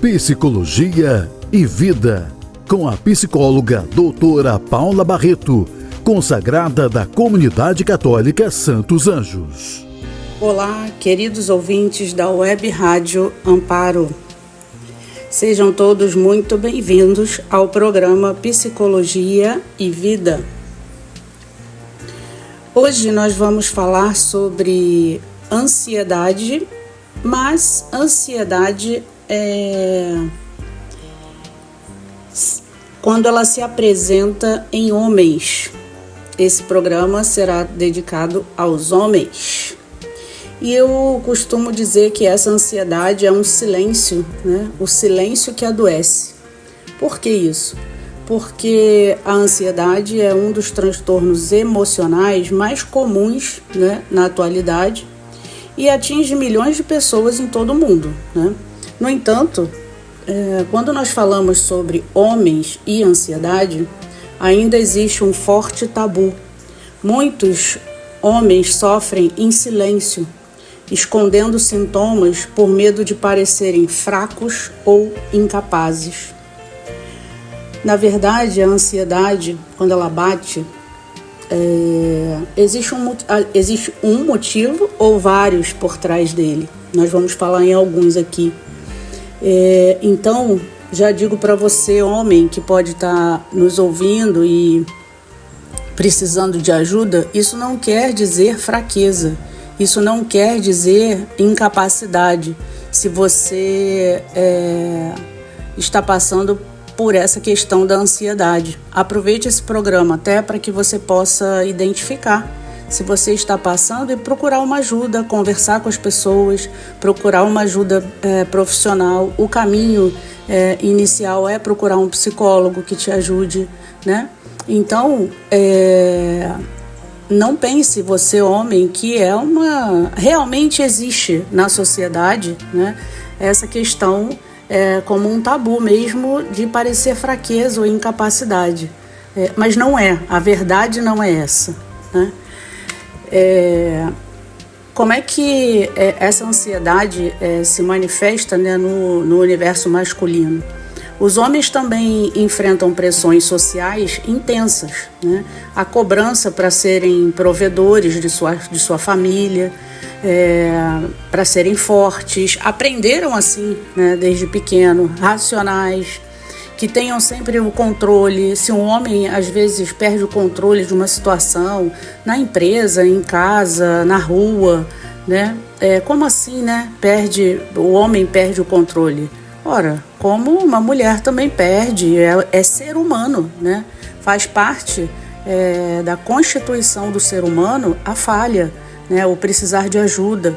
Psicologia e Vida, com a psicóloga doutora Paula Barreto, consagrada da Comunidade Católica Santos Anjos. Olá, queridos ouvintes da Web Rádio Amparo. Sejam todos muito bem-vindos ao programa Psicologia e Vida. Hoje nós vamos falar sobre ansiedade, mas ansiedade quando ela se apresenta em homens. Esse programa será dedicado aos homens. E eu costumo dizer que essa ansiedade é um silêncio, né? O silêncio que adoece. Por que isso? Porque a ansiedade é um dos transtornos emocionais mais comuns, né, na atualidade e atinge milhões de pessoas em todo o mundo, né? No entanto, quando nós falamos sobre homens e ansiedade, ainda existe um forte tabu. Muitos homens sofrem em silêncio, escondendo sintomas por medo de parecerem fracos ou incapazes. Na verdade, a ansiedade, quando ela bate, existe um motivo ou vários por trás dele. Nós vamos falar em alguns aqui. Então, já digo para você, homem, que pode estar nos ouvindo e precisando de ajuda, isso não quer dizer fraqueza, isso não quer dizer incapacidade. Se você está passando por essa questão da ansiedade, aproveite esse programa até para que você possa identificar se você está passando e procurar uma ajuda, conversar com as pessoas, procurar uma ajuda profissional. O caminho inicial é procurar um psicólogo que te ajude, né? Então, não pense você, homem, que realmente existe na sociedade, né, essa questão como um tabu mesmo de parecer fraqueza ou incapacidade. Mas não é, a verdade não é essa, né? Como é que essa ansiedade se manifesta, né, no universo masculino? Os homens também enfrentam pressões sociais intensas, né? A cobrança para serem provedores de sua família, para serem fortes, aprenderam assim, né, desde pequeno, racionais, que tenham sempre o controle. Se um homem às vezes perde o controle de uma situação, na empresa, em casa, na rua, né? Como assim, né? O homem perde o controle? Ora, como uma mulher também perde, é ser humano, né? Faz parte da constituição do ser humano a falha, né? O precisar de ajuda.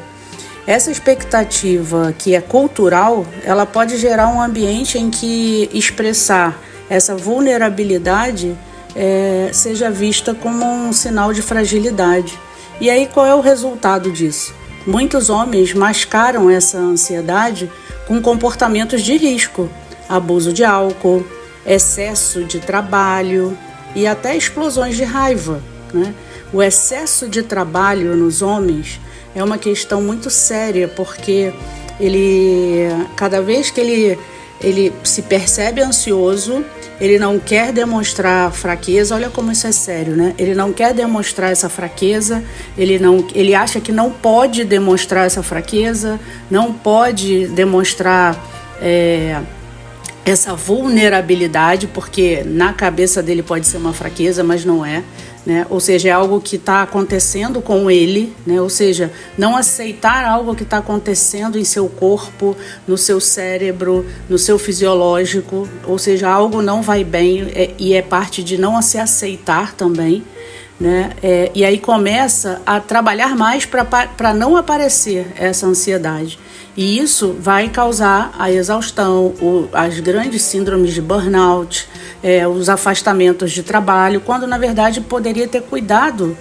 Essa expectativa que é cultural, ela pode gerar um ambiente em que expressar essa vulnerabilidade seja vista como um sinal de fragilidade. E aí qual é o resultado disso? Muitos homens mascaram essa ansiedade com comportamentos de risco, abuso de álcool, excesso de trabalho e até explosões de raiva, né? O excesso de trabalho nos homens é uma questão muito séria, porque cada vez que ele se percebe ansioso, ele não quer demonstrar fraqueza. Olha como isso é sério, né? Ele não quer demonstrar essa fraqueza, ele acha que não pode demonstrar essa fraqueza, não pode demonstrar essa vulnerabilidade, porque na cabeça dele pode ser uma fraqueza, mas não é, né? Ou seja, é algo que está acontecendo com ele, né? Ou seja, não aceitar algo que está acontecendo em seu corpo, no seu cérebro, no seu fisiológico, ou seja, algo não vai bem e é parte de não se aceitar também, né? E aí começa a trabalhar mais para não aparecer essa ansiedade. E isso vai causar a exaustão, as grandes síndromes de burnout, os afastamentos de trabalho, quando na verdade poderia ter cuidado,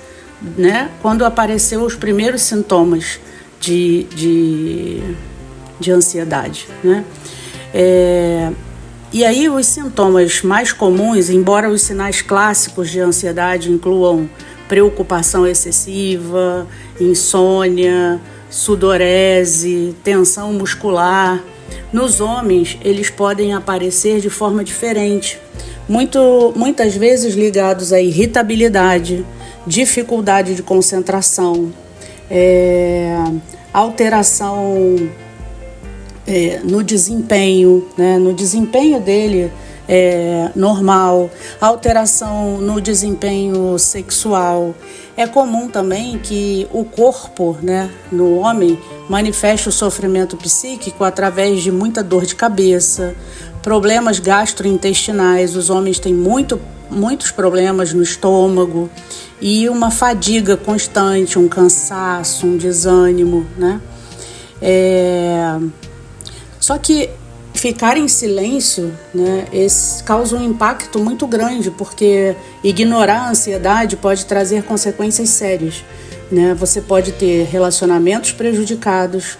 né, quando apareceu os primeiros sintomas de ansiedade, né? E aí os sintomas mais comuns, embora os sinais clássicos de ansiedade incluam preocupação excessiva, insônia, sudorese, tensão muscular, Nos homens, eles podem aparecer de forma diferente, muitas vezes ligados à irritabilidade, dificuldade de concentração, alteração no desempenho, né? No desempenho dele normal, alteração no desempenho sexual. É comum também que o corpo, né, no homem manifeste o sofrimento psíquico através de muita dor de cabeça, problemas gastrointestinais. Os homens têm muitos problemas no estômago e uma fadiga constante, um cansaço, um desânimo, né? Só que ficar em silêncio, né, causa um impacto muito grande, porque ignorar a ansiedade pode trazer consequências sérias, né? Você pode ter relacionamentos prejudicados.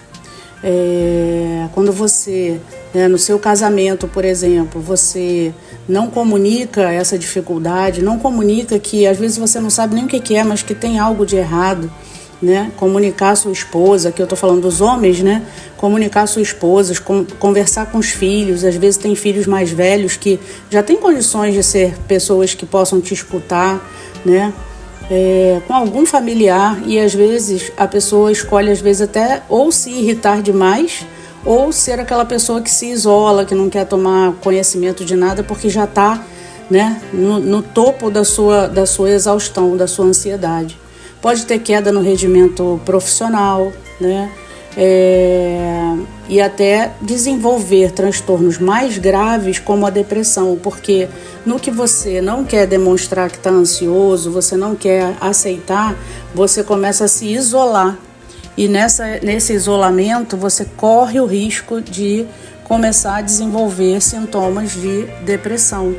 Quando você, né, no seu casamento, por exemplo, você não comunica essa dificuldade, não comunica que às vezes você não sabe nem o que é, mas que tem algo de errado, né? Comunicar a sua esposa, que eu estou falando dos homens, né? Comunicar a sua esposa, conversar com os filhos. Às vezes tem filhos mais velhos que já têm condições de ser pessoas que possam te escutar, né? Com algum familiar, e às vezes a pessoa escolhe, às vezes até ou se irritar demais ou ser aquela pessoa que se isola, que não quer tomar conhecimento de nada porque já está, né, no topo da sua exaustão, da sua ansiedade. Pode ter queda no rendimento profissional, né? E até desenvolver transtornos mais graves como a depressão, porque no que você não quer demonstrar que está ansioso, você não quer aceitar, você começa a se isolar, e nesse isolamento você corre o risco de começar a desenvolver sintomas de depressão.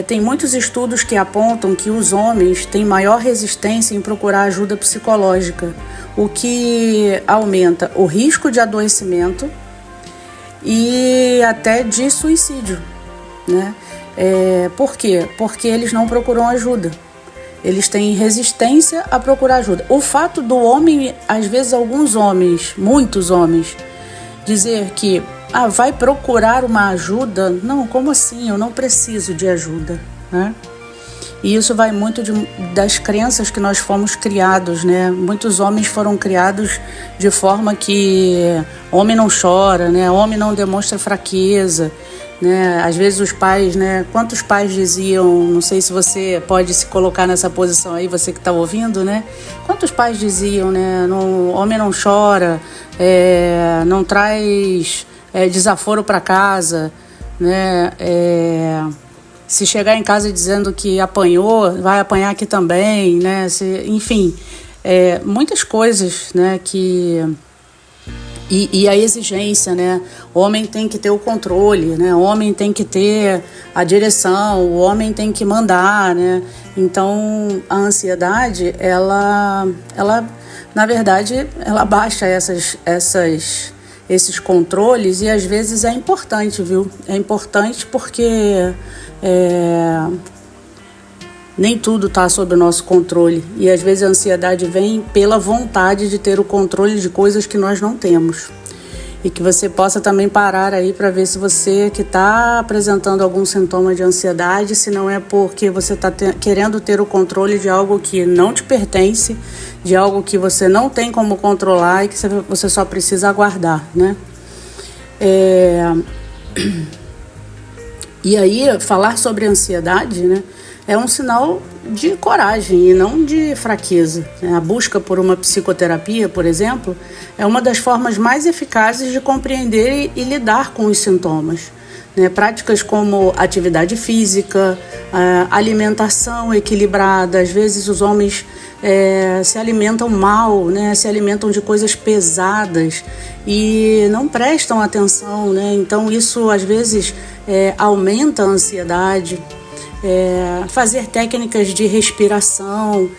Tem muitos estudos que apontam que os homens têm maior resistência em procurar ajuda psicológica, o que aumenta o risco de adoecimento e até de suicídio, né? Por quê? Porque eles não procuram ajuda. Eles têm resistência a procurar ajuda. O fato do homem, às vezes alguns homens, muitos homens, dizer que vai procurar uma ajuda? Não, como assim? Eu não preciso de ajuda, né? E isso vai muito das crenças que nós fomos criados, né? Muitos homens foram criados de forma que homem não chora, né? Homem não demonstra fraqueza, né? Às vezes os pais, né? Quantos pais diziam, não sei se você pode se colocar nessa posição aí, você que está ouvindo, né? Quantos pais diziam, né? Homem não chora, não traz desaforo para casa, né? Se chegar em casa dizendo que apanhou, vai apanhar aqui também, né? Enfim, muitas coisas, né? E a exigência, né? O homem tem que ter o controle, né? O homem tem que ter a direção, o homem tem que mandar, né? Então, a ansiedade, ela na verdade, ela baixa esses controles, e às vezes é importante, viu? É importante porque nem tudo está sob o nosso controle, e às vezes a ansiedade vem pela vontade de ter o controle de coisas que nós não temos. E que você possa também parar aí para ver se você que está apresentando algum sintoma de ansiedade, se não é porque você está querendo ter o controle de algo que não te pertence, de algo que você não tem como controlar e que você só precisa aguardar, né? E aí, falar sobre ansiedade, né, é um sinal de coragem e não de fraqueza. A busca por uma psicoterapia, por exemplo, é uma das formas mais eficazes de compreender e lidar com os sintomas. Práticas como atividade física, alimentação equilibrada. Às vezes os homens se alimentam mal, né? Se alimentam de coisas pesadas e não prestam atenção, né? Então isso às vezes aumenta a ansiedade. Fazer técnicas de respiração,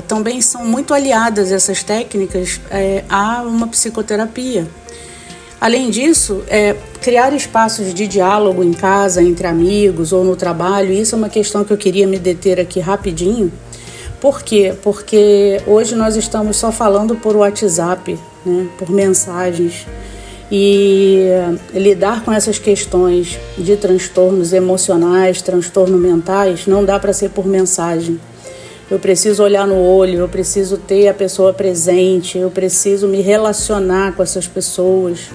também são muito aliadas essas técnicas a uma psicoterapia. Além disso, criar espaços de diálogo em casa, entre amigos ou no trabalho. Isso é uma questão que eu queria me deter aqui rapidinho. Por quê? Porque hoje nós estamos só falando por WhatsApp, né, por mensagens. E lidar com essas questões de transtornos emocionais, transtornos mentais, não dá para ser por mensagem. Eu preciso olhar no olho, eu preciso ter a pessoa presente, eu preciso me relacionar com essas pessoas,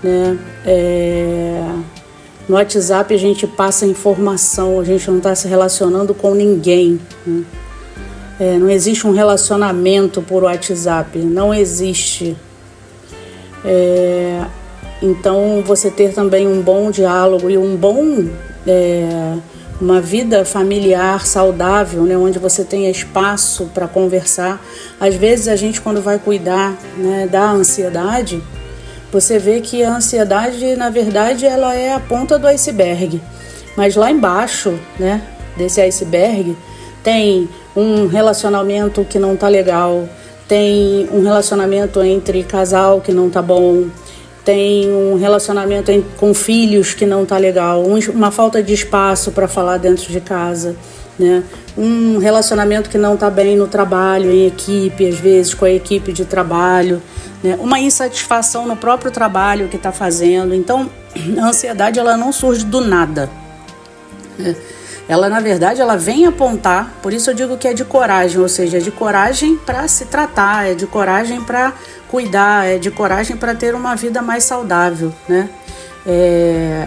né? No WhatsApp a gente passa informação, a gente não está se relacionando com ninguém, né? Não existe um relacionamento por WhatsApp, não existe. Então você ter também um bom diálogo e uma vida familiar saudável, né, onde você tenha espaço para conversar. Às vezes a gente, quando vai cuidar, né, da ansiedade, você vê que a ansiedade, na verdade, ela é a ponta do iceberg. Mas lá embaixo, né, desse iceberg, tem um relacionamento que não tá legal, tem um relacionamento entre casal que não tá bom, tem um relacionamento com filhos que não tá legal, uma falta de espaço para falar dentro de casa, né? Um relacionamento que não tá bem no trabalho, em equipe, às vezes com a equipe de trabalho, né? Uma insatisfação no próprio trabalho que está fazendo. Então, a ansiedade, ela não surge do nada, né? Ela, na verdade, ela vem apontar, por isso eu digo que é de coragem, ou seja, é de coragem para se tratar, é de coragem para cuidar, é de coragem para ter uma vida mais saudável, né?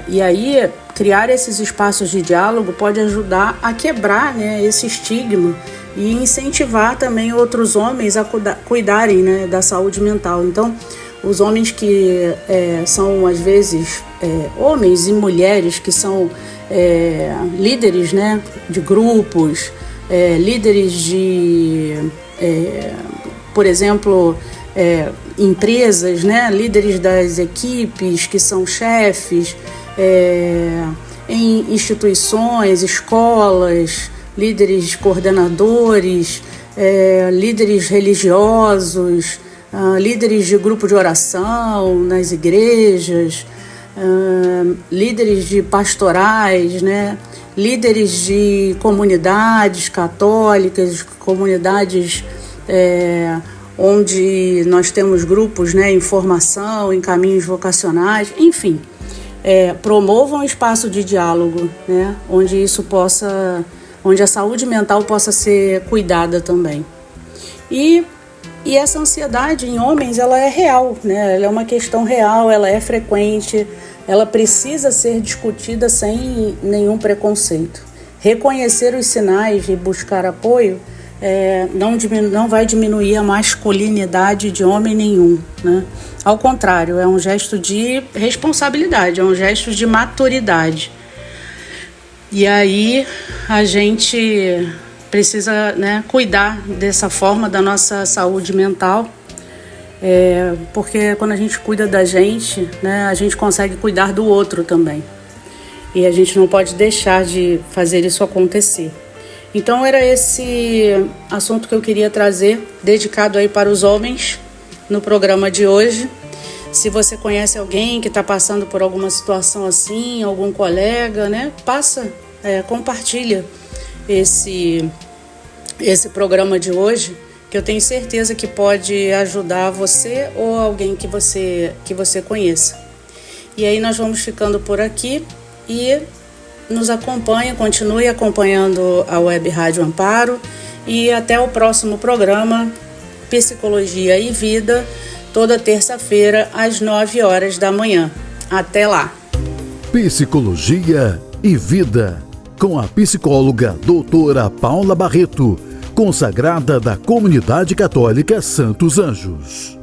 E aí, criar esses espaços de diálogo pode ajudar a quebrar, né, esse estigma e incentivar também outros homens a cuidarem, né, da saúde mental. Então, os homens que são, às vezes, homens e mulheres que são líderes, né, de grupos, líderes de, por exemplo, empresas, né, líderes das equipes que são chefes, em instituições, escolas, líderes coordenadores, líderes religiosos, líderes de grupo de oração nas igrejas, líderes de pastorais, né? Líderes de comunidades católicas, comunidades onde nós temos grupos, né, em formação, em caminhos vocacionais, enfim, promovam espaço de diálogo, né, onde a saúde mental possa ser cuidada também. E essa ansiedade em homens, ela é real, né? Ela é uma questão real, ela é frequente, ela precisa ser discutida sem nenhum preconceito. Reconhecer os sinais e buscar apoio não vai diminuir a masculinidade de homem nenhum, né? Ao contrário, é um gesto de responsabilidade, é um gesto de maturidade. E aí a gente precisa, né, cuidar dessa forma da nossa saúde mental, porque quando a gente cuida da gente, né, a gente consegue cuidar do outro também. E a gente não pode deixar de fazer isso acontecer. Então era esse assunto que eu queria trazer, dedicado aí para os homens, no programa de hoje. Se você conhece alguém que está passando por alguma situação assim, algum colega, né, compartilha esse programa de hoje, que eu tenho certeza que pode ajudar você ou alguém que você conheça. E aí nós vamos ficando por aqui e nos acompanhe, continue acompanhando a Web Rádio Amparo e até o próximo programa Psicologia e Vida, toda terça-feira às 9 horas da manhã. Até lá! Psicologia e Vida, com a psicóloga doutora Paula Barreto, consagrada da Comunidade Católica Santos Anjos.